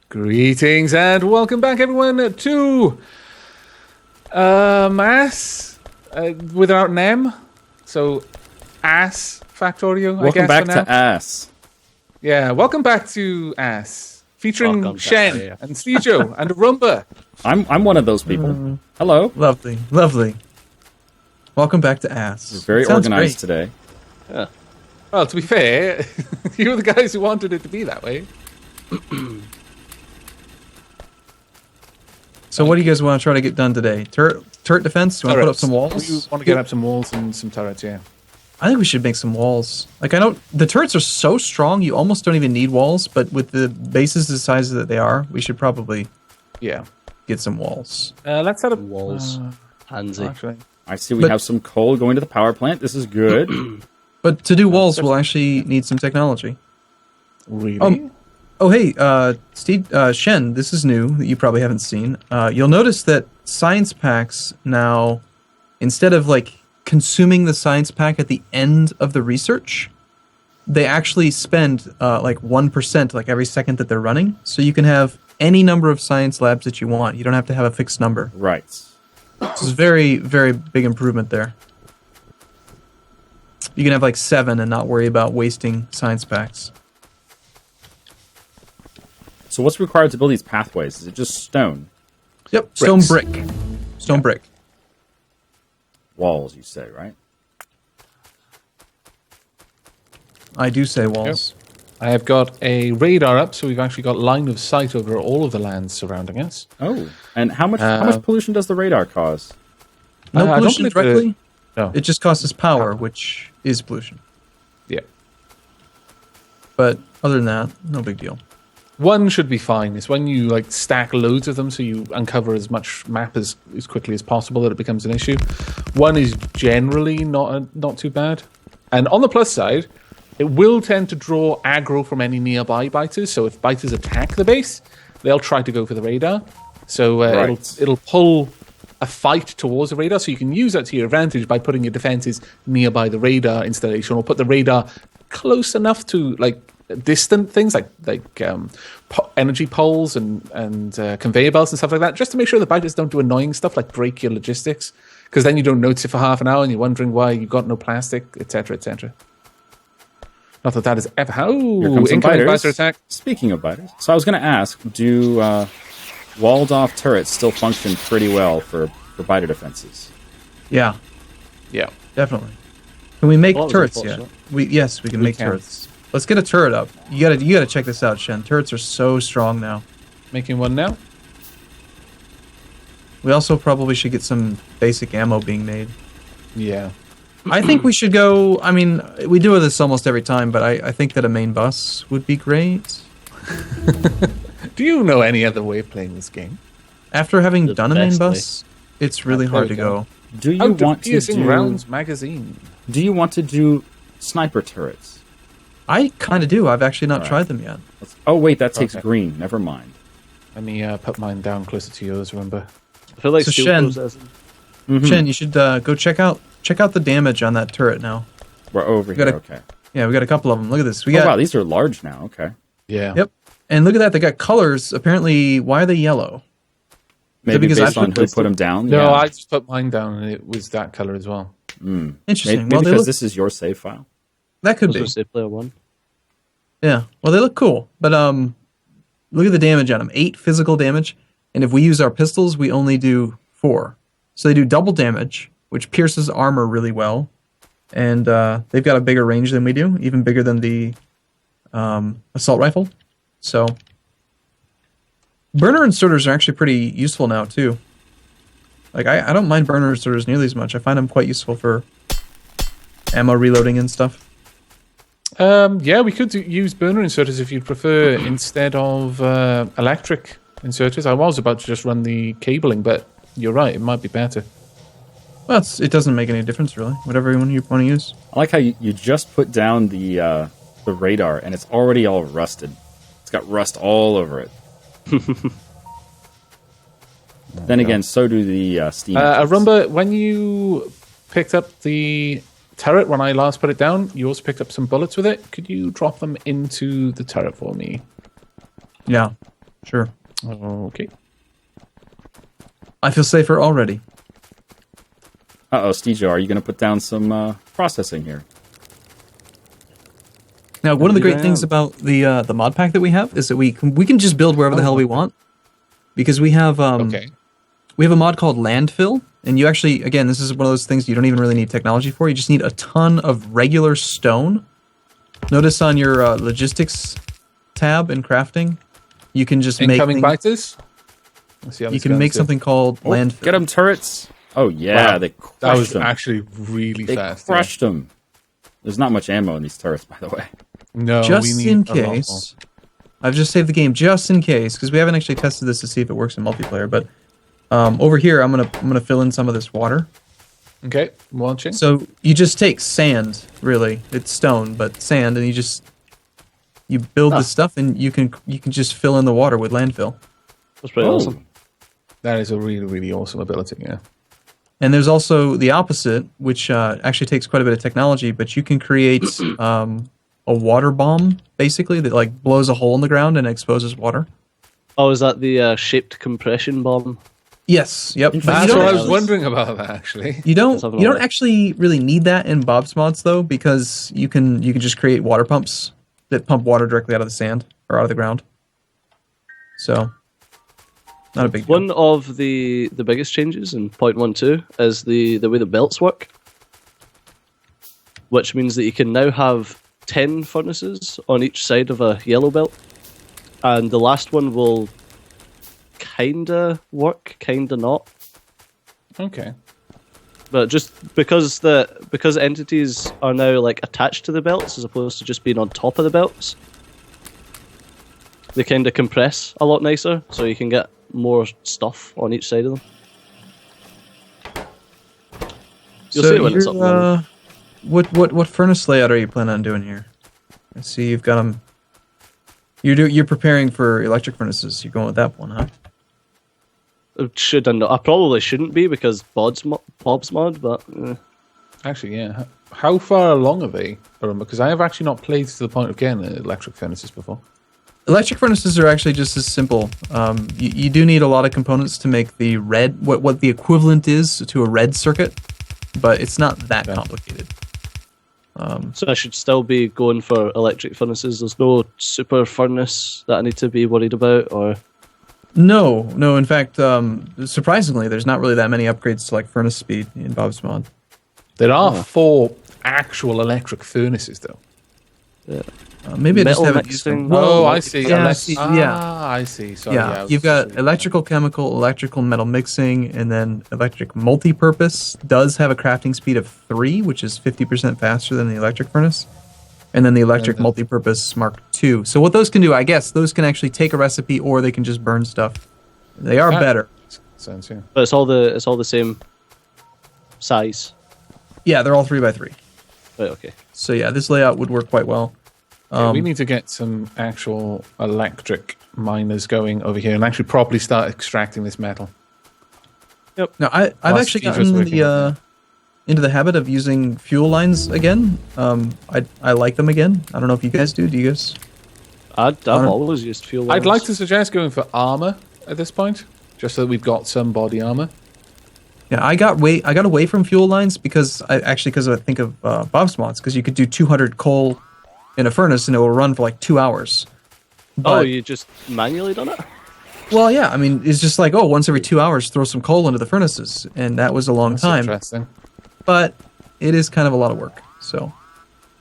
Greetings and welcome back, everyone, to Mass without an M. So, Ass Factorio, I guess. Welcome back to Ass. Yeah, welcome back to Ass, featuring Welcome Shen back, and Steejo and Rumba. I'm one of those people. Hello. Lovely, lovely. Welcome back to Ass. We're very organized today. Yeah. Well, to be fair, you were the guys who wanted it to be that way. So what do you guys want to try to get done today? Turret defense? Do you want to put up some walls? We want to get up some walls and some turrets, yeah. I think we should make some walls. Like, I don't... The turrets are so strong, you almost don't even need walls, but with the bases the size that they are, we should probably get some walls. Let's set up... Walls. Handsy. Actually. I see we have some coal going to the power plant. This is good. But to do walls, we'll actually need some technology. Really? Oh, hey, Shen, this is new that you probably haven't seen. You'll notice that science packs now, instead of, like, consuming the science pack at the end of the research, they actually spend, like, 1%, like, every second that they're running. So you can have any number of science labs that you want. You don't have to have a fixed number. Right. This is very, very big improvement there. You can have, like, 7 and not worry about wasting science packs. So what's required to build these pathways? Is it just stone? Yep, stone brick. Stone brick. Walls, you say, right? I do say walls. I have got a radar up, so we've actually got line of sight over all of the lands surrounding us. Oh, and how much pollution does the radar cause? No I don't pollution believe directly. No. It just costs us power, which is pollution. Yeah. But other than that, no big deal. One should be fine. It's when you like stack loads of them so you uncover as much map as quickly as possible that it becomes an issue. One is generally not too bad. And on the plus side, it will tend to draw aggro from any nearby biters. So if biters attack the base, they'll try to go for the radar. So it'll pull a fight towards the radar. So you can use that to your advantage by putting your defenses nearby the radar installation, or put the radar close enough to like distant things like energy poles and conveyor belts and stuff like that, just to make sure the biters don't do annoying stuff like break your logistics, because then you don't notice it for half an hour and you're wondering why you got no plastic, etc., etc. Not that that is ever... Oh, incoming biter attack. Speaking of biters, so I was going to ask, do walled-off turrets still function pretty well for biter defenses? Yeah, Yeah. definitely. Can we make Well, turrets yet? Yes, we can make turrets. Let's get a turret up. You gotta check this out, Shen. Turrets are so strong now. Making one now. We also probably should get some basic ammo being made. Yeah. I think we should go... I mean, we do this almost every time, but I think that a main bus would be great. Do you know any other way of playing this game? After having The done a main best bus, it's really There hard we to go. go. Do you want to Piercing do Rounds magazine. Do you want to do sniper turrets? I kind of do. I've actually not Alright. tried them yet. Oh wait, that takes Okay. green. Never mind. Let me put mine down closer to yours, remember? I feel like So steel Shen- processing. Shen, you should go check out the damage on that turret now. We're over here. gotta- Okay. Yeah, we got a couple of them. Look at this. We Oh got wow, these are large now. Okay. Yeah. Yep. And look at that. They got colors. Apparently, why are they yellow? Maybe because based I on put who put them down. No, yeah. I just put mine down and it was that color as well. Interesting. Maybe well, they because look, this is your save file. that could Those be. were safe player 1. Yeah. Well, they look cool. But look at the damage on them. 8 physical damage. And if we use our pistols, we only do 4. So they do double damage, which pierces armor really well. And they've got a bigger range than we do, even bigger than the assault rifle. So burner inserters are actually pretty useful now too. Like I don't mind burner inserters nearly as much. I find them quite useful for ammo reloading and stuff. Yeah, we could use burner inserters if you'd prefer instead of electric inserters. I was about to just run the cabling, but you're right, it might be better. Well, it doesn't make any difference really. Whatever you want to use. I like how you just put down the radar and it's already all rusted. It's got rust all over it. Then again, so do the steam. Rumba, when you picked up the turret, when I last put it down, you also picked up some bullets with it. Could you drop them into the turret for me? Yeah. Sure. Okay. I feel safer already. Uh-oh, Steejo, are you going to put down some processing here? Now, one of the Indeed great I things am. about the mod pack that we have is that we can just build wherever the hell we want, because we have Okay. we have a mod called Landfill, and you actually, again, this is one of those things you don't even really need technology for. You just need a ton of regular stone. Notice on your logistics tab in crafting, you can just Incoming make biters. Let's see how you this can goes make here. something called Oh, Landfill. get them turrets. Oh, yeah, Wow. they That crushed was them. actually really They fast. crushed them. There's not much ammo in these turrets, by the way. No, we Just need in a lot more. case, I've just saved the game just in case, because we haven't actually tested this to see if it works in multiplayer. But over here, I'm gonna fill in some of this water. Okay, I'm watching. So you just take sand, really. It's stone, but sand, and you build the stuff, and you can just fill in the water with landfill. That's pretty awesome. That is a really, really awesome ability, yeah. And there's also the opposite, which actually takes quite a bit of technology, but you can create a water bomb, basically, that like blows a hole in the ground and exposes water. Oh, is that the shaped compression bomb? Yes, yep. But That's you don't, what I actually- was wondering about that, actually. you don't Let's have a you don't look. actually really need that in Bob's mods though, because you can just create water pumps that pump water directly out of the sand or out of the ground. So not a big deal. One of the biggest changes in 0.12 is the way the belts work, which means that you can now have 10 furnaces on each side of a yellow belt, and the last one will kinda work, kinda not. Okay. But just because entities are now like attached to the belts as opposed to just being on top of the belts, they kind of compress a lot nicer, so you can get more stuff on each side of them. You'll see it when it's up and running. What furnace layout are you planning on doing here? I see you've got them. You're preparing for electric furnaces. You're going with that one, huh? Should I know? I probably shouldn't be because Bob's mod, but Actually, yeah. How far along are they? Because I have actually not played to the point of getting electric furnaces before. Electric furnaces are actually just as simple. You do need a lot of components to make the red, what the equivalent is to a red circuit, but it's not that complicated. so I should still be going for electric furnaces. There's no super furnace that I need to be worried about, or No. In fact, surprisingly, there's not really that many upgrades to like furnace speed in Bob's mod. There are 4 actual electric furnaces, though. Maybe I just Metal haven't used mixing. them. Oh, I see. Yeah, I see. Sorry, Yeah, I was you've got just- electrical, chemical, electrical, metal mixing, and then electric multi-purpose does have a crafting speed of 3, which is 50% faster than the electric furnace. And then the electric Okay. multi-purpose Mark II. So what those can do, I guess, those can actually take a recipe or they can just burn stuff. They are Ah. better. Sense, yeah. but it's all the same size. Yeah, they're all 3x3. Right, okay. So yeah, this layout would work quite well. Yeah, we need to get some actual electric miners going over here and actually properly start extracting this metal. Now, I've While actually Steve is gotten working on into the habit of using fuel lines again. I like them again. I don't know if you guys do. Do you guys? I've always used fuel. I'd lines. like to suggest going for armor at this point, just so that we've got some body armor. Yeah, I got away from fuel lines because I think of Bob's mods, because you could do 200 coal in a furnace and it will run for like 2 hours. Oh, But, you just manually done it? well, yeah, I mean, it's just like, oh, once every 2 hours, throw some coal into the furnaces, and that was a long That's time. interesting. But it is kind of a lot of work. So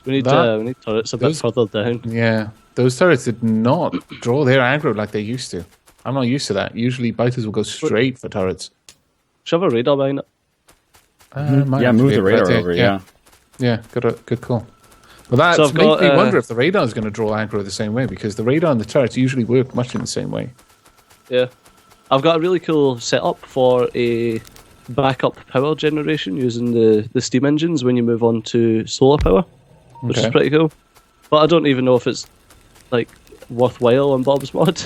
We need turrets a bit Those- further down. Yeah, those turrets did not draw their aggro like they used to. I'm not used to that. Usually, biters will go straight for turrets. Should have a radar behind it. Might Yeah, have to move be the a radar pretty- over, yeah. Yeah, good call. Well, that So I've makes got, me wonder if the radar is going to draw aggro the same way, because the radar and the turrets usually work much in the same way. Yeah. I've got a really cool setup for a backup power generation using the steam engines when you move on to solar power, which is Okay. pretty cool. But I don't even know if it's like worthwhile on Bob's mod.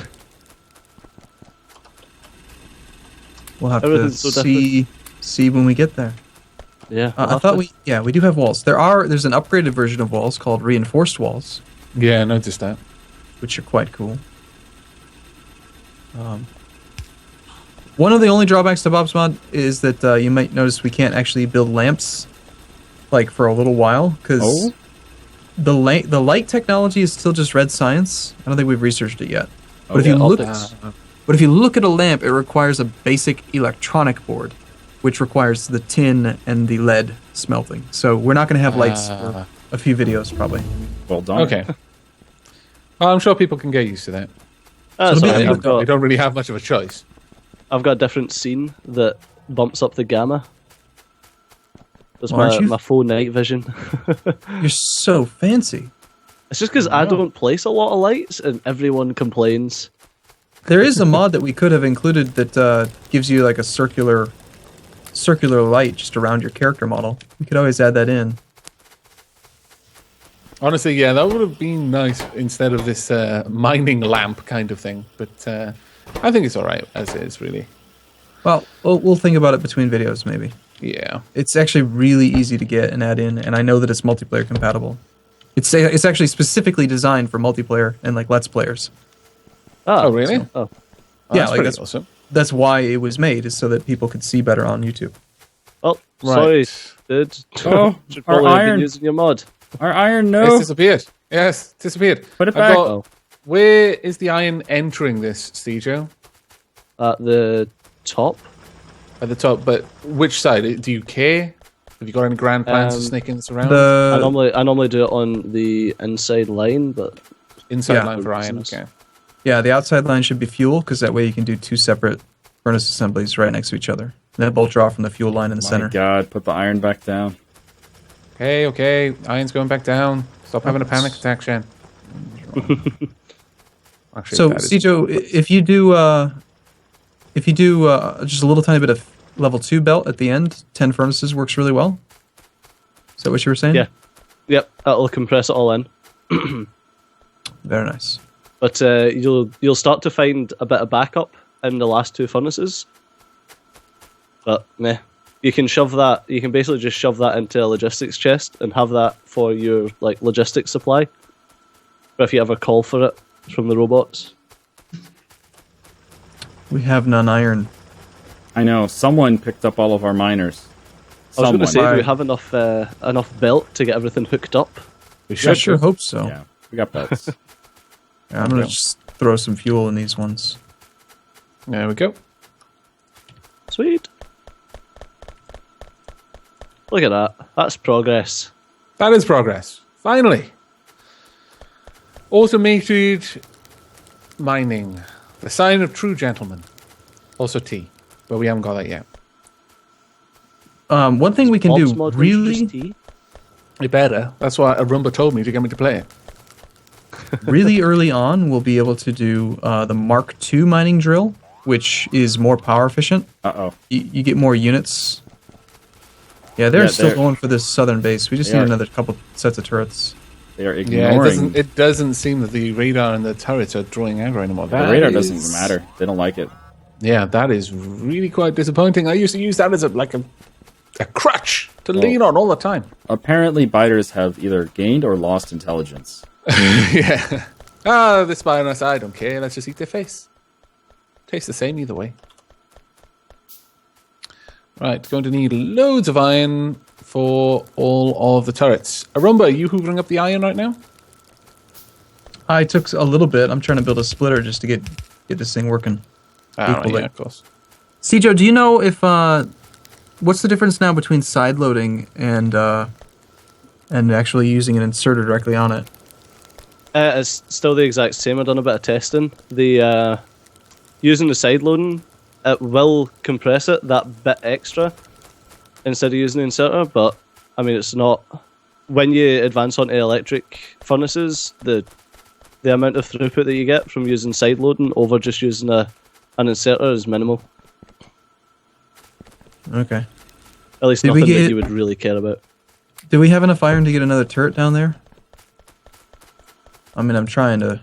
we'll have to Everything's so see when we get there. Yeah. I thought we do have walls. There's an upgraded version of walls called reinforced walls, Yeah, I noticed that. which are quite cool. One of the only drawbacks to Bob's Mod is that you might notice we can't actually build lamps like for a little while because the light technology is still just red science. I don't think we've researched it yet. But if you look at a lamp, it requires a basic electronic board, which requires the tin and the lead smelting. So we're not going to have lights for a few videos probably. Well done. Okay. Well, I'm sure people can get used to that. Sorry, They don't really have much of a choice. I've got a different scene that bumps up the gamma. That's Aren't you? my full night vision. You're so fancy. It's just because I don't place a lot of lights and everyone complains. There is a mod that we could have included that gives you like a circular light just around your character model. We could always add that in. Honestly, yeah, that would have been nice instead of this mining lamp kind of thing. But I think it's all right as is, really. Well, we'll think about it between videos, maybe. Yeah. It's actually really easy to get and add in, and I know that it's multiplayer compatible. It's actually specifically designed for multiplayer and like Let's Players. Oh, really? Oh. Oh, Yeah, that's like pretty awesome. That's why it was made, is so that people could see better on YouTube. Oh, Right. sorry, dude. Oh, Should our probably have been iron. using your mod. Our iron, It's no. disappeared. Yes, disappeared. Put it I've back. got- Where is the iron entering this, Steejo? At the top. At the top, but which side? Do you care? Have you got any grand plans of snaking this around? I normally do it on the inside line, but Inside yeah. line for iron, okay. Yeah, the outside line should be fuel, because that way you can do two separate furnace assemblies right next to each other. And they both draw from the fuel line in the My center. God, put the iron back down. Okay, iron's going back down. Stop having a panic attack, Shen. Actually, So, that is- Steejo, if you do just a little tiny bit of level 2 belt at the end, 10 furnaces works really well. Is that what you were saying? yeah. Yep, that'll compress it all in. Very nice. But you'll start to find a bit of backup in the last two furnaces. But meh. You can basically just shove that into a logistics chest and have that for your like logistics supply. But if you ever call for it from the robots. We have none iron. I know. Someone picked up all of our miners. I was going to say, do Right. we have enough belt to get everything hooked up? we I should sure hope so. Yeah, we got belts. Yeah, I'm going to just throw some fuel in these ones. There we go. Sweet. Look at that. That's progress. That is progress. Finally. Automated mining. The sign of true gentlemen. Also tea. But we haven't got that yet. One thing we can Bob's do mod really, introduced tea? It better. That's why Arumba told me to get me to play it. really early on, we'll be able to do the Mark II mining drill, which is more power efficient. Uh-oh. You get more units. Yeah, they're Yeah, still they're- going for this southern base. We just They need are. another couple sets of turrets. They are Yeah, ignoring. it doesn't seem that the radar and the turrets are drawing aggro anymore. the That radar is- doesn't even matter. They don't like it. Yeah, that is really quite disappointing. I used to use that as a crutch to lean on all the time. Apparently, biters have either gained or lost intelligence. Yeah. Ah, this spy on us, I don't care. Let's just eat their face. Tastes the same either way. Right, going to need loads of iron for all of the turrets. Arumba, are you hoovering up the iron right now? I took a little bit. I'm trying to build a splitter just to get this thing working. Right, Equally. yeah, of course. Steejo, do you know if what's the difference now between side loading and actually using an inserter directly on it? It's still the exact same. I've done a bit of testing. The using the side loading, it will compress it that bit extra instead of using the inserter. But I mean, it's not. When you advance onto electric furnaces, the amount of throughput that you get from using side loading over just using an inserter is minimal. Okay. At least Did we nothing that get- you would really care about. Do we have enough iron to get another turret down there? I mean, I'm trying to.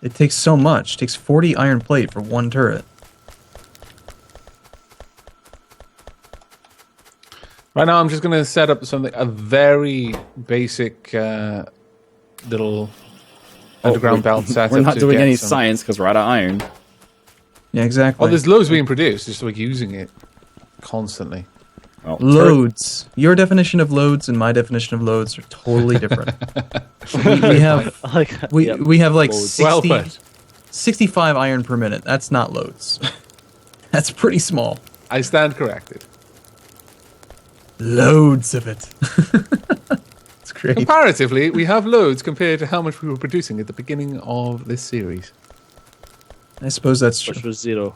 It takes so much. It takes 40 iron plate for one turret. Right now, I'm just going to set up a very basic little underground belt setup. We're not to doing get any some- science because we're out of iron. Yeah, exactly. Oh, there's loads being produced. Just like using it constantly. Well, Loads. Your definition of loads and my definition of loads are totally different. we have we have like Loads. 60, Well put. 65 iron per minute. That's not loads. That's pretty small. I stand corrected. Loads of it. It's great. Comparatively, we have loads compared to how much we were producing at the beginning of this series. I suppose that's Which true. was 0.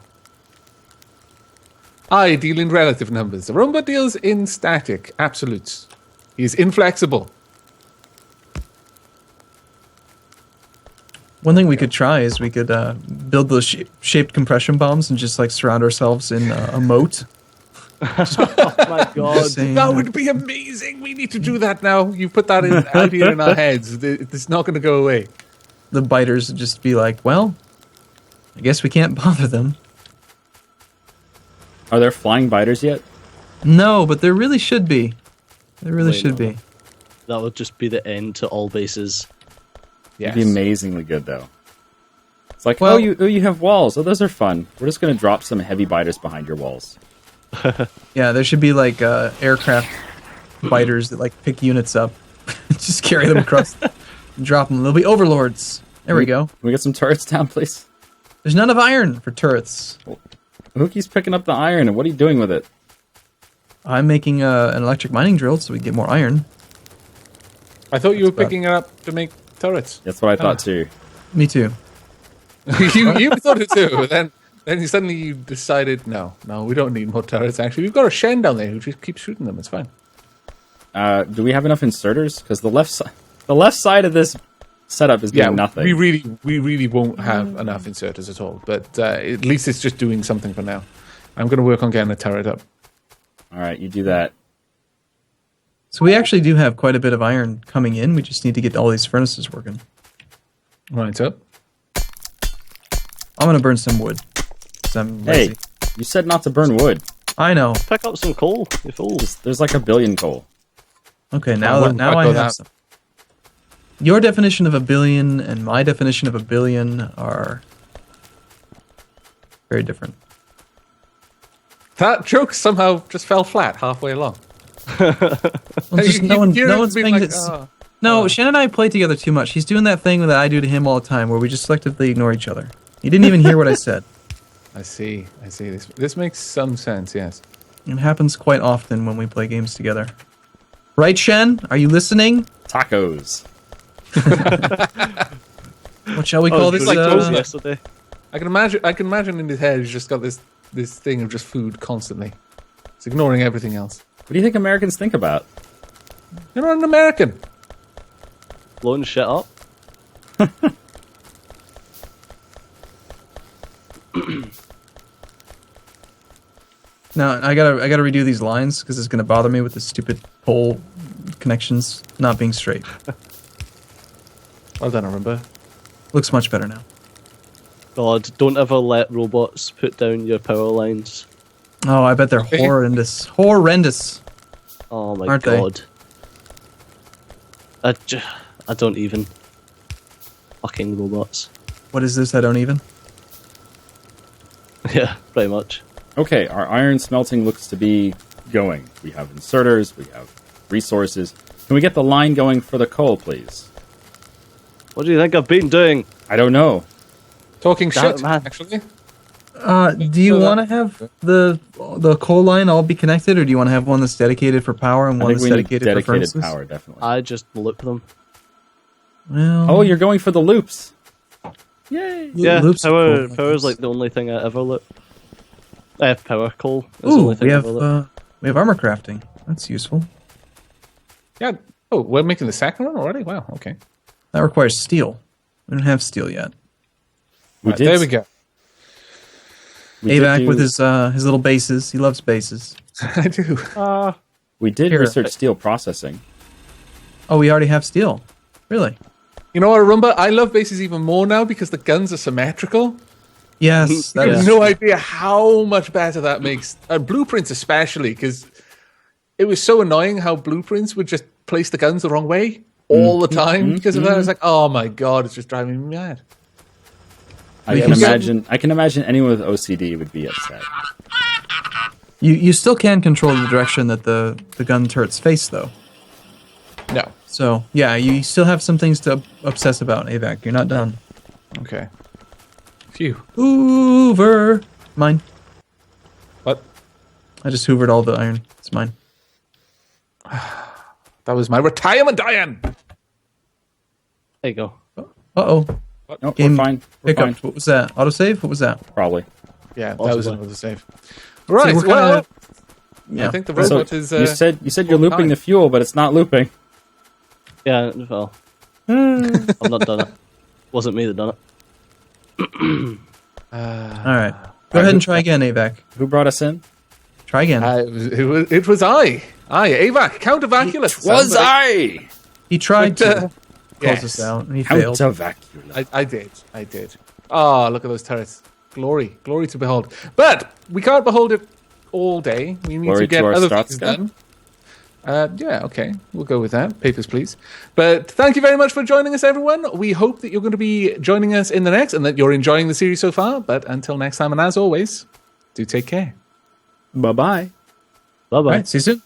I deal in relative numbers. The Roomba deals in static absolutes. He is inflexible. One thing we could try is we could build those shaped compression bombs and just like surround ourselves in a moat. Oh my god. Just saying, That would be amazing. We need to do that now. You put that idea in our heads. It's not going to go away. the biters would just be like, well, I guess we can't bother them. Are there flying biters yet? No, but there really should be. There really Wait, should no. be. That would just be the end to all bases. Yes. It'd be amazingly good, though. It's like, Well- you have walls. Oh, those are fun. We're just going to drop some heavy biters behind your walls. Yeah, there should be like aircraft biters that like pick units up, just carry them across, and drop them. They'll be overlords. There we go. Can we get some turrets down, please? There's none of iron for turrets. Who keeps picking up the iron, and what are you doing with it? I'm making an electric mining drill so we get more iron. I thought you were picking it up to make turrets. That's what I thought, too. Me too. you thought it too, but then suddenly you decided, no, we don't need more turrets, actually. We've got a Shen down there who just keeps shooting them. It's fine. Do we have enough inserters? Because the left side of this setup is doing nothing. we really won't have enough inserters at all, but at least it's just doing something for now. I'm going to work on getting a turret up. All right, you do that. So we actually do have quite a bit of iron coming in. We just need to get all these furnaces working. Right up. I'm gonna burn some wood. 'Cause I'm Hey, lazy. you said not to burn wood. I know. Pick up some coal, you fool. There's like a billion coal. Okay, I now wouldn't I echo have that. some. Your definition of a billion and my definition of a billion are very different. That joke somehow just fell flat halfway along. Well, just You no hear it one's being paying like, this. "Oh." No, Shen and I play together too much. He's doing that thing that I do to him all the time, where we just selectively ignore each other. He didn't even hear what I said. I see. This makes some sense, yes. It happens quite often when we play games together. Right, Shen? Are you listening? Tacos. What shall we Oh, call it was this? like toast Uh, yesterday. I can imagine in his head he's just got this thing of just food constantly. It's ignoring everything else. What do you think Americans think about? You're not an American. Blowing shit up. No, I gotta redo these lines because it's gonna bother me with the stupid pole connections not being straight. Well done, I remember. Looks much better now. God, don't ever let robots put down your power lines. Oh, I bet they're horrendous. Horrendous. Oh my Aren't they? god. I don't even. Fucking robots. What is this? I don't even. Yeah, pretty much. Okay, our iron smelting looks to be going. We have inserters, we have resources. Can we get the line going for the coal, please? What do you think I've been doing? I don't know. Talking Damn shit, it, man. actually. Do you want to have the coal line all be connected, or do you want to have one that's dedicated for power and I one think that's we need dedicated, for dedicated furnaces? power, definitely. I just loop them. Well, Oh, you're going for the loops. Yay! Yeah, loops are power. cool. Power's like the only thing I ever loop. Power coal is the Ooh, only thing we I have ever loop. armor crafting. That's useful. Yeah. Oh, we're making the second one already? Wow, okay. That requires steel. We don't have steel yet. We Right, there we go. we did Aavak do- with his little bases. He loves bases. I do. We did Here. research steel processing. Oh, we already have steel. Really? You know what, Arumba? I love bases even more now because the guns are symmetrical. Yes. You That have is no idea how much better that makes. Blueprints especially, because it was so annoying how Blueprints would just place the guns the wrong way all the time because of that. It's like, oh my god, it's just driving me mad. I can imagine anyone with OCD would be upset. You still can control the direction that the gun turrets face, though. No. So, yeah, you still have some things to obsess about, Aavak. You're not done. Okay. Phew. Hoover. Mine. What? I just hoovered all the iron. It's mine. That was my retirement iron. There you go. Uh-oh. No, we're fine. We're Hiccups. fine. What was that? Autosave? What was that? Probably. Yeah, that Possibly. was another save. Right. we're Well, Yeah. I think the So robot is. you said you're looping the fuel, but it's not looping. Yeah, well, I've not done it. Wasn't me that done it. All right. Go ahead and try again, Aavak. Who brought us in? Try again. It was I, Aavak, Count of Vaculus. I? He tried to close yes. us out, and he Count failed. of Vacula. I did. Oh, look at those turrets. Glory to behold. But we can't behold it all day. We need Glory to get to our other Strats things gun. done. Yeah, okay. We'll go with that. Papers, please. But thank you very much for joining us, everyone. We hope that you're going to be joining us in the next and that you're enjoying the series so far. But until next time, and as always, do take care. Bye-bye. Bye bye. All right, see you soon.